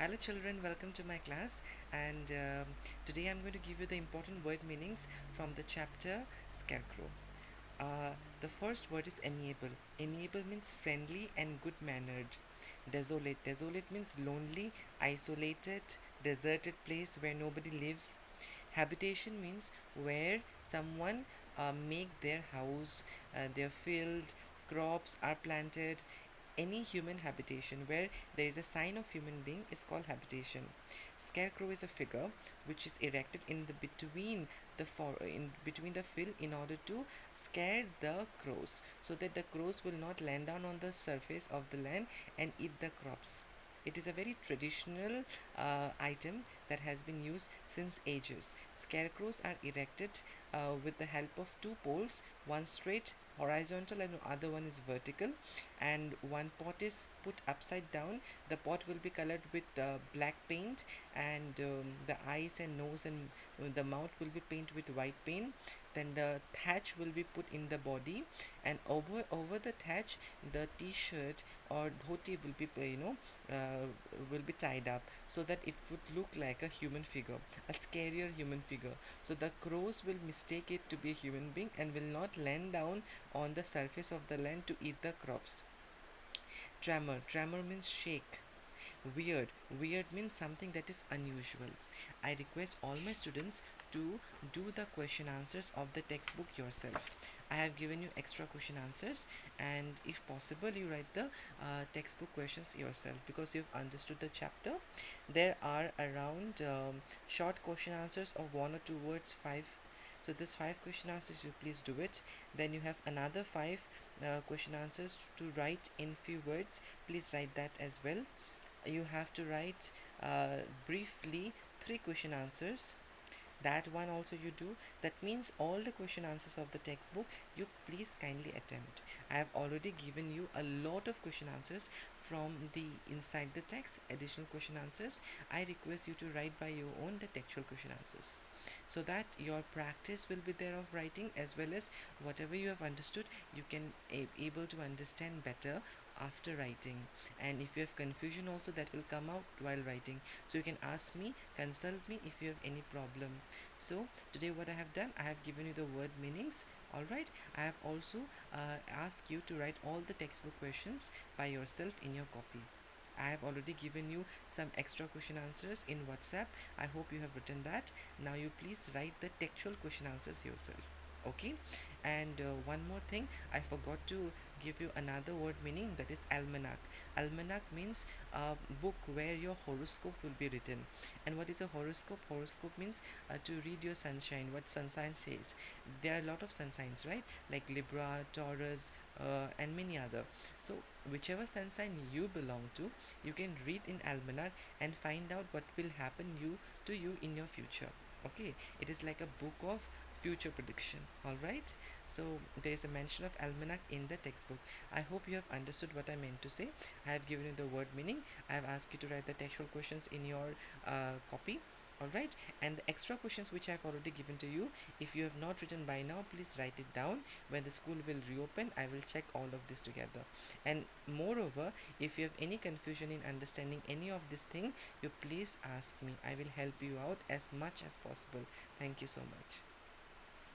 Hello children, welcome to my class, and today I'm going to give you the important word meanings from the chapter Scarecrow. The first word is amiable. Amiable means friendly and good mannered. Desolate. Desolate means lonely, isolated, deserted place where nobody lives. Habitation means where someone make their house, their field, crops are planted. Any human habitation where there is a sign of human being is called habitation. Scarecrow is a figure which is erected in between the field in order to scare the crows, so that the crows will not land down on the surface of the land and eat the crops. It is a very traditional item that has been used since ages. Scarecrows are erected with the help of two poles, one straight horizontal and the other one is vertical, and one pot is put upside down. The pot will be colored with black paint, and the eyes and nose and the mouth will be painted with white paint. Then the thatch will be put in the body, and over the thatch the t-shirt or dhoti will be will be tied up, so that it would look like a human figure, a scarier human figure. So the crows will mistake it to be a human being and will not land down on the surface of the land to eat the crops. Tremor. Tremor means shake. Weird. Weird means something that is unusual. I request all my students to do the question answers of the textbook yourself. I have given you extra question answers, and if possible you write the textbook questions yourself, because you've understood the chapter. There are around short question answers of 1 or 2 words, 5. So this 5 question answers, you please do it. Then you have another 5 question answers to write in few words. Please write that as well. You have to write briefly 3 question answers. That one also you do. That means all the question answers of the textbook you please kindly attempt. I have already given you a lot of question answers from the inside the text, additional question answers. I request you to write by your own the textual question answers, so that your practice will be there of writing, as well as whatever you have understood you can able to understand better after writing. And if you have confusion also, that will come out while writing, so you can ask me, consult me if you have any problem. So today what I have done, I have given you the word meanings. Alright, I have also asked you to write all the textbook questions by yourself in your copy. I have already given you some extra question answers in WhatsApp. I hope you have written that. Now you please write the textual question answers yourself. Okay, and one more thing, I forgot to give you another word meaning, that is almanac. Almanac means a book where your horoscope will be written. And what is a horoscope? Horoscope means to read your sunshine, what sunshine says. There are a lot of sun signs, right? Like Libra, Taurus, and many other. So whichever sun sign you belong to, you can read in almanac and find out what will happen to you in your future. Okay, it is like a book of future prediction. All right, so there is a mention of almanac in the textbook. I hope you have understood what I meant to say. I have given you the word meaning. I have asked you to write the textual questions in your copy. Alright, and the extra questions which I have already given to you, if you have not written by now, please write it down. When the school will reopen, I will check all of this together. And moreover, if you have any confusion in understanding any of this thing, you please ask me. I will help you out as much as possible. Thank you so much.